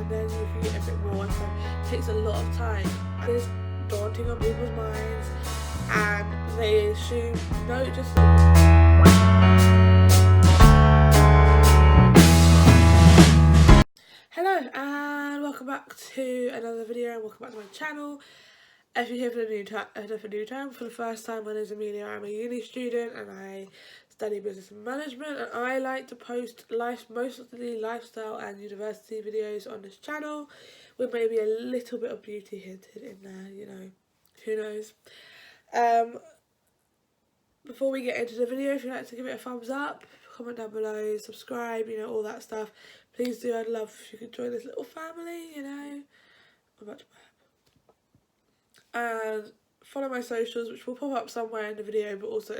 and then you can get a bit more, so it takes a lot of time. It's daunting on people's minds, and they assume no, just hello and welcome back to another video, and welcome back to my channel. If you're here for the new time, for the first time, my name is Amelia. I'm a uni student and I study business and management, and I like to post mostly lifestyle and university videos on this channel, with maybe a little bit of beauty hinted in there, you know, who knows. Before we get into the video, if you'd like to give it a thumbs up, comment down below, subscribe, you know, all that stuff, please do. I'd love if you could join this little family, you know. I'm about to and follow my socials, which will pop up somewhere in the video, but also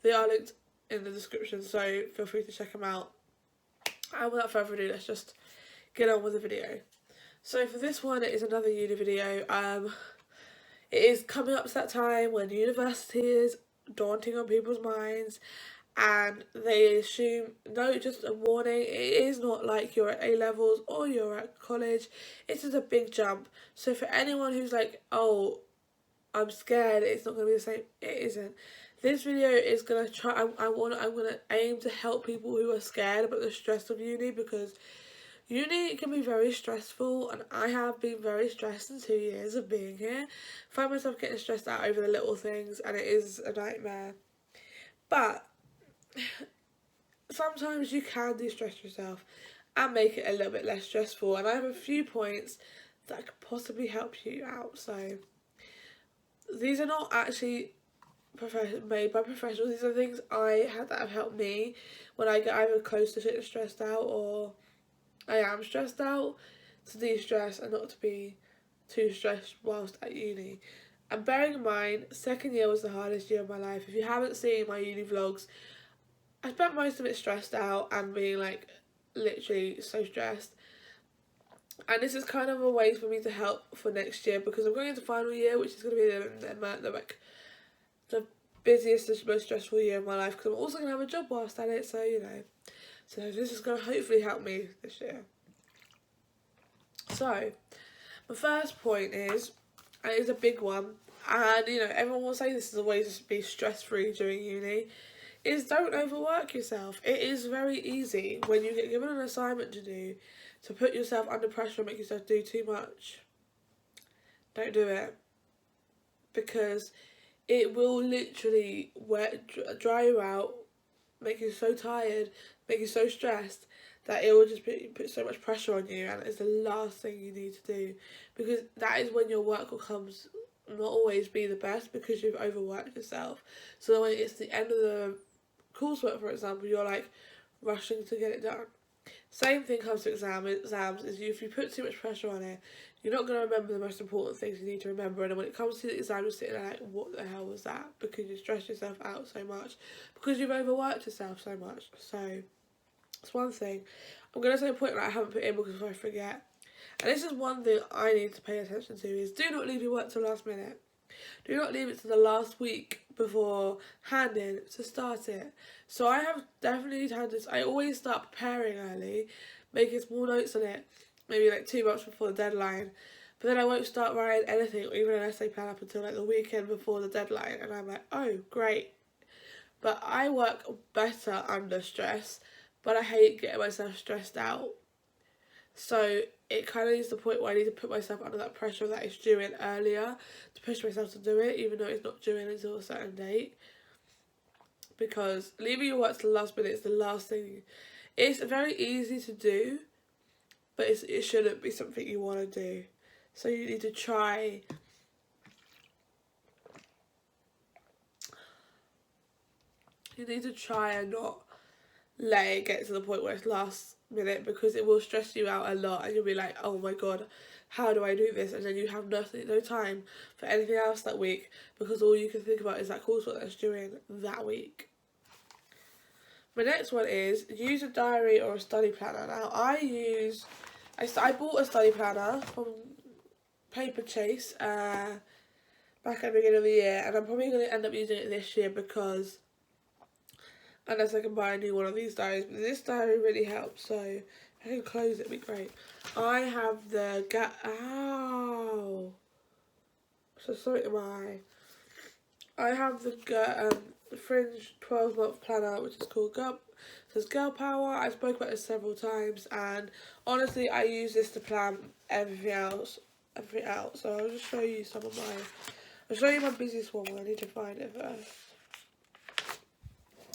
they are linked in the description, so feel free to check them out. And without further ado, let's just get on with the video. So for this one, it is another uni video. It is coming up to that time when university is daunting on people's minds, and they assume, no, just a warning, it is not like you're at A-levels or you're at college. It is a big jump. So for anyone who's like, oh, I'm scared, it's not going to be the same, it isn't. This video is going to try, I'm going to aim to help people who are scared about the stress of uni, because uni can be very stressful, and I have been very stressed in 2 years of being here. I find myself getting stressed out over the little things, and it is a nightmare. But sometimes you can de-stress yourself and make it a little bit less stressful, and I have a few points that could possibly help you out. So these are not actually made by professionals, these are things that have helped me when I get either close to getting stressed out or I am stressed out, to de-stress and not to be too stressed whilst at uni. And bearing in mind, second year was the hardest year of my life. If you haven't seen my uni vlogs, I spent most of it stressed out and being like literally so stressed. And this is kind of a way for me to help for next year, because I'm going into final year, which is going to be the busiest and most stressful year of my life, because I'm also going to have a job whilst at it, so you know. So this is going to hopefully help me this year. So my first point is, and it's a big one, and you know, everyone will say this is a way to be stress-free during uni, is don't overwork yourself. It is very easy when you get given an assignment to do to put yourself under pressure and make yourself do too much. Don't do it, because it will literally dry you out, make you so tired, make you so stressed that it will just put so much pressure on you, and it's the last thing you need to do, because that is when your work will not always be the best, because you've overworked yourself. So when it's the end of the coursework, for example, you're like rushing to get it done. Same thing comes to exams is if you put too much pressure on it, you're not going to remember the most important things you need to remember, and then when it comes to the exam, you're sitting there like, what the hell was that? Because you stress yourself out so much, because you've overworked yourself so much. So that's one thing. I'm going to say a point that I haven't put in because I forget, and this is one thing I need to pay attention to, is do not leave your work till last minute. Do not leave it to the last week before handing to start it. So I have definitely had this. I always start preparing early, making small notes on it, maybe like 2 months before the deadline. But then I won't start writing anything or even an essay plan up until like the weekend before the deadline. And I'm like, oh, great. But I work better under stress, but I hate getting myself stressed out. So it kind of is the point where I need to put myself under that pressure that it's due in earlier, to push myself to do it, even though it's not due in until a certain date. Because leaving your work to the last minute is the last thing. It's very easy to do, but it shouldn't be something you want to do. So you need to try. You need to try and not let it get to the point where it's last minute, because it will stress you out a lot, and you'll be like, oh my god, how do I do this? And then you have no time for anything else that week, because all you can think about is that coursework that's due in that week. My next one is use a diary or a study planner. Now I bought a study planner from Paper Chase back at the beginning of the year, and I'm probably going to end up using it this year, because unless I can buy a new one of these diaries, but this diary really helps. So I can close it, it'd be great. I have the ow. So sorry to my eye. I have the Fringe 12-month planner, which is called Girl. It says Girl Power. I spoke about this several times, and honestly, I use this to plan everything else, everything out. So I'll just show you some of my. I'll show you my busiest one. I need to find it first.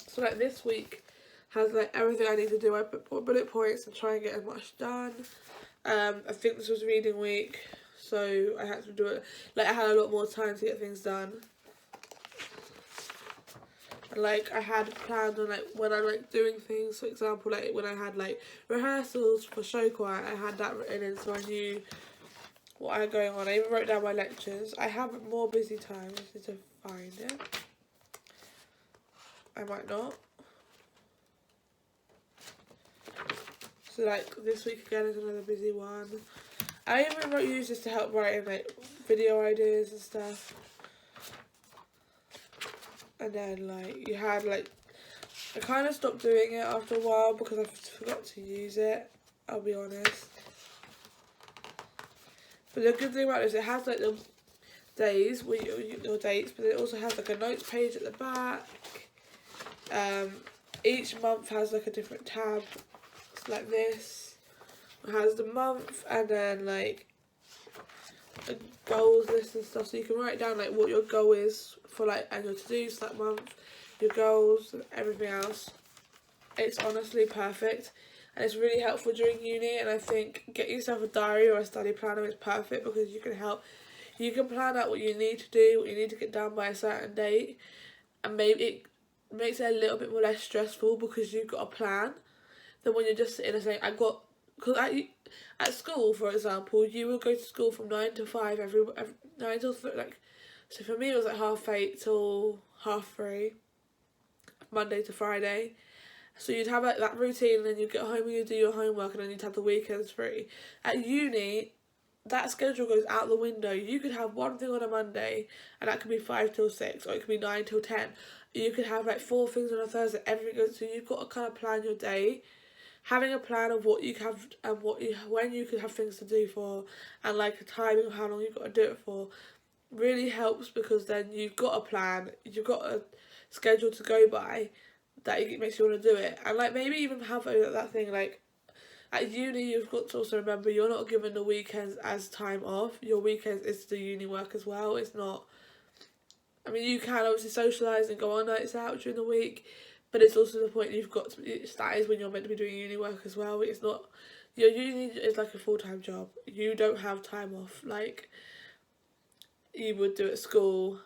So like this week has like everything I need to do. I put bullet points and try and get as much done. I think this was reading week, so I had to do it. Like I had a lot more time to get things done. And like I had planned on like when I'm like doing things, for example, like when I had like rehearsals for show choir, I had that written in so I knew what I had going on. I even wrote down my lectures. I have more busy time. I just need to find it. I might not. So like this week again is another busy one. I even use this to help writing like video ideas and stuff. And then like you had like I kind of stopped doing it after a while because I forgot to use it, I'll be honest. But the good thing about this, it has like the days, your dates, but it also has like a notes page at the back. Each month has like a different tab, like this. It has the month and then like a goals list and stuff, so you can write down like what your goal is for like and your to-dos that month, your goals and everything else. It's honestly perfect and it's really helpful during uni, and I think getting yourself a diary or a study planner is perfect because you can plan out what you need to do, what you need to get done by a certain date, and maybe it makes it a little bit more less stressful because you've got a plan than when you're just sitting and saying because at school, for example, you would go to school from 9 to 5 every 9 till like, so for me it was like 8:30 till 3:30, Monday to Friday. So you'd have like that routine, and then you'd get home and you'd do your homework, and then you'd have the weekends free. At uni, that schedule goes out the window. You could have one thing on a Monday, and that could be 5 till 6, or it could be 9 till 10. You could have like 4 things on a Thursday. Everything goes. So you've got to kind of plan your day. Having a plan of what you have and when you could have things to do for, and like a timing of how long you've got to do it for, really helps because then you've got a plan, you've got a schedule to go by that it makes you want to do it. And like maybe even have that thing like at uni, you've got to also remember you're not given the weekends as time off. Your weekends is to do uni work as well. It's not. I mean, you can obviously socialise and go on nights out during the week, but it's also the point you've got to. That is when you're meant to be doing uni work as well. It's not. Your uni is like a full-time job. You don't have time off like you would do at school.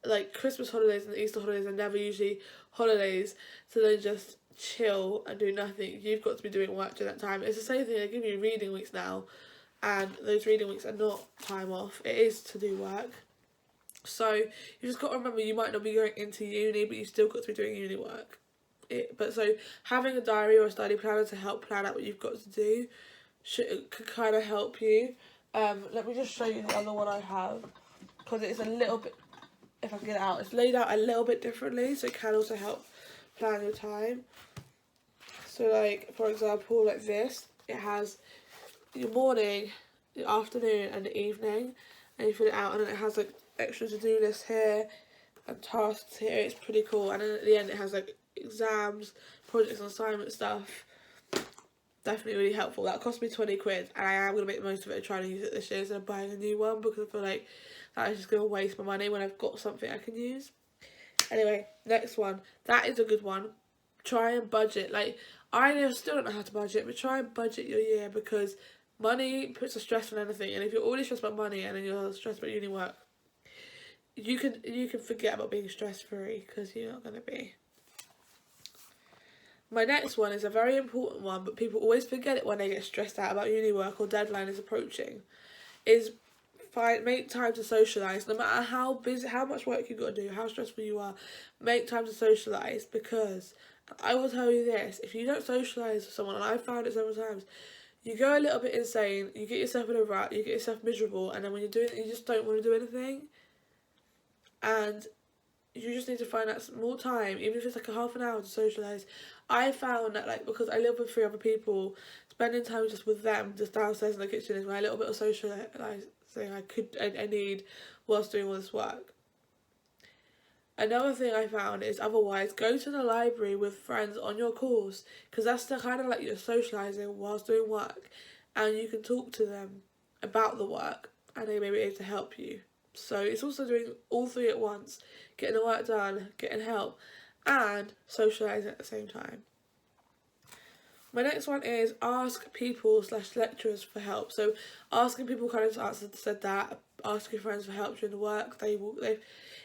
Like Christmas holidays and Easter holidays are never usually holidays, so then just chill and do nothing. You've got to be doing work during that time. It's the same thing. They give you reading weeks now, and those reading weeks are not time off. It is to do work. So you just got to remember you might not be going into uni, but you still got to be doing uni work. But so having a diary or a study planner to help plan out what you've got to do could kind of help you. Let me just show you the other one I have, because it's a little bit, if I can get it out, it's laid out a little bit differently, so it can also help plan your time. So like, for example, like this, it has your morning, the afternoon and the evening, and you fill it out, and then it has like extra to-do lists here and tasks here. It's pretty cool. And then at the end it has like exams, projects and assignment stuff. Definitely really helpful. That cost me 20 quid, and I am going to make the most of it and try to use it this year instead of buying a new one, because I feel like that is just going to waste my money when I've got something I can use. Anyway, next one. That is a good one. Try and budget. Like, I still don't know how to budget, but try and budget your year, because money puts a stress on anything, and if you're already stressed about money and then you're stressed about uni work, you can forget about being stress-free, because you're not going to be. My next one is a very important one, but people always forget it when they get stressed out about uni work or deadline is approaching, is make time to socialise. No matter how busy, how much work you've got to do, how stressful you are, make time to socialise, because I will tell you this, if you don't socialise with someone, and I've found it several times, you go a little bit insane, you get yourself in a rut, you get yourself miserable, and then when you're doing it, you just don't want to do anything. And you just need to find that small time, even if it's like a half an hour to socialise. I found that, like, because I live with 3 other people, spending time just with them, just downstairs in the kitchen, is my little bit of socialising I need whilst doing all this work. Another thing I found is, otherwise, go to the library with friends on your course, because that's the kind of like you're socialising whilst doing work, and you can talk to them about the work, and they may be able to help you. So it's also doing all 3 at once, getting the work done, getting help, and socialising at the same time. My next one is ask people/lecturers for help. So asking people, kind of said that, asking friends for help during the work.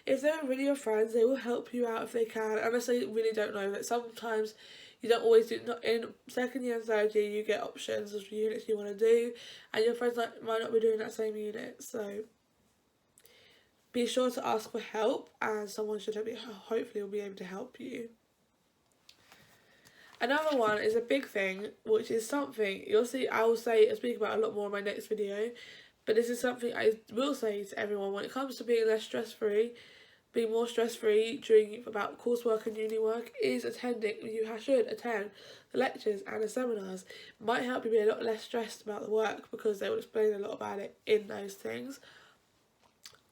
If they're really your friends, they will help you out if they can, unless they really don't know. That sometimes you don't always do. Not in second year and third year, you get options of units you want to do, and your friends might not be doing that same unit. So be sure to ask for help, and someone hopefully will be able to help you. Another one is a big thing, which is something you'll see. I'll speak about a lot more in my next video, but this is something I will say to everyone when it comes to being less stress-free, being more stress-free during about coursework and uni work, is attending. You should attend the lectures and the seminars. It might help you be a lot less stressed about the work, because they will explain a lot about it in those things.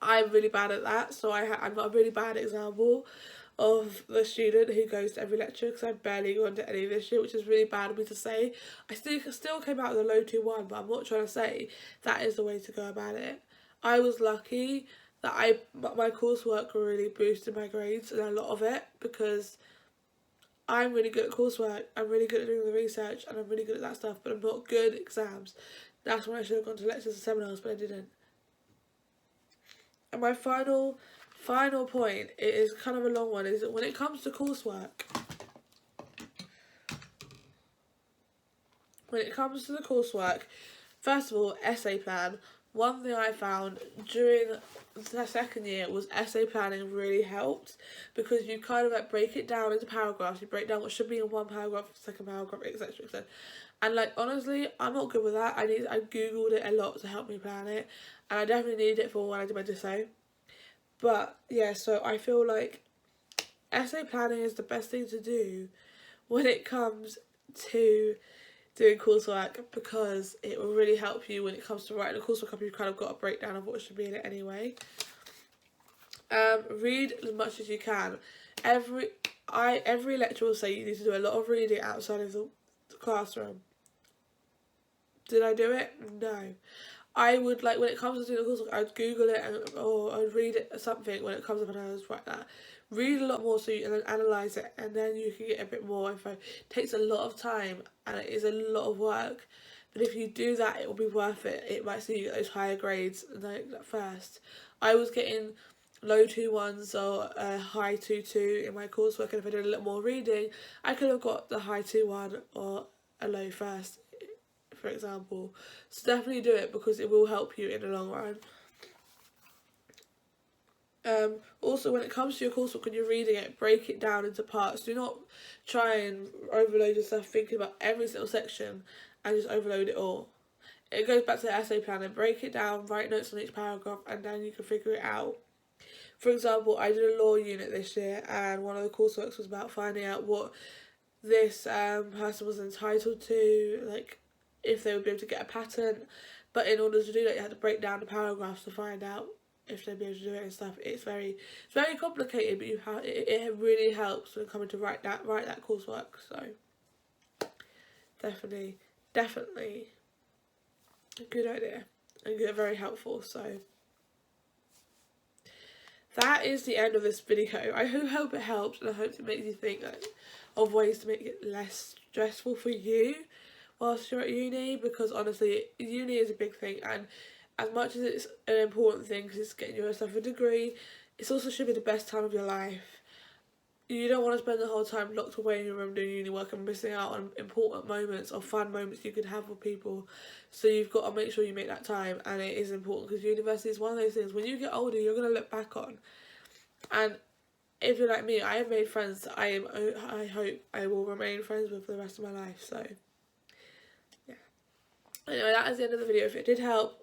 I'm really bad at that, so I'm a really bad example of the student who goes to every lecture, because I've barely gone to any this year, which is really bad of me to say. I still came out with a low 2-1, but I'm not trying to say that is the way to go about it. I was lucky that my coursework really boosted my grades, and a lot of it, because I'm really good at coursework, I'm really good at doing the research, and I'm really good at that stuff, but I'm not good at exams. That's when I should have gone to lectures and seminars, but I didn't. And my final point, it is kind of a long one, is that when it comes to coursework, first of all, essay plan. One thing I found during the second year was essay planning really helped, because you kind of like break it down into paragraphs. You break down what should be in one paragraph, second paragraph, etc, etc. And like, honestly, I'm not good with that. I googled it a lot to help me plan it, and I definitely needed it for when I did my disso. But yeah, so I feel like essay planning is the best thing to do when it comes to doing coursework, because it will really help you when it comes to writing a coursework up. You've kind of got a breakdown of what should be in it anyway. Read as much as you can. Every lecturer will say you need to do a lot of reading outside of the classroom. Did I do it? No. I would, like, when it comes to doing the coursework, I'd Google it, or I'd read it, something when it comes up, and I was write that. Read a lot more, and then analyse it, and then you can get a bit more info. It takes a lot of time, and it is a lot of work, but if you do that, it will be worth it. It might see you get those higher grades like at first. I was getting low 2-1s or a high 2-2 in my coursework, and if I did a little more reading, I could have got the high 2-1 or a low first, for example. So definitely do it, because it will help you in the long run. Also, when it comes to your coursework, when you're reading it, break it down into parts. Do not try and overload yourself thinking about every single section and just overload it all. It goes back to the essay planning. Break it down, write notes on each paragraph, and then you can figure it out. For example, I did a law unit this year, and one of the courseworks was about finding out what this person was entitled to, like if they would be able to get a patent. But in order to do that, you had to break down the paragraphs to find out if they'd be able to do it and stuff. It's very complicated, but it really helps when coming to write that coursework. So definitely a good idea and very helpful. So that is the end of this video. I hope it helps, and I hope it makes you think of ways to make it less stressful for you whilst you're at uni, because honestly, uni is a big thing, and as much as it's an important thing because it's getting yourself a degree, it also should be the best time of your life. You don't want to spend the whole time locked away in your room doing uni work and missing out on important moments or fun moments you could have with people. So you've got to make sure you make that time, and it is important, because university is one of those things when you get older you're going to look back on. And if you're like me, I have made friends that I hope I will remain friends with for the rest of my life. So yeah. Anyway, that is the end of the video. If it did help,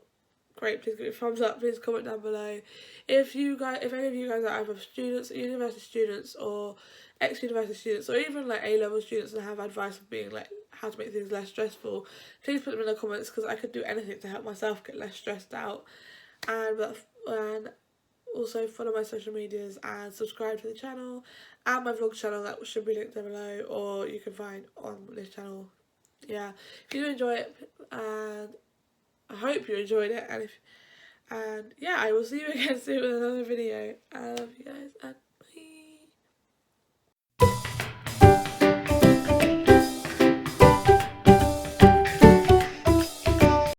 great. Please give it a thumbs up. Please comment down below. If any of you guys are either students, university students, or ex-university students, or even like A-level students and have advice of being like how to make things less stressful, please put them in the comments, because I could do anything to help myself get less stressed out. And also follow my social medias and subscribe to the channel and my vlog channel that should be linked down below, or you can find on this channel. Yeah, if you enjoy it, and I hope you enjoyed it, and yeah, I will see you again soon with another video. I love you guys.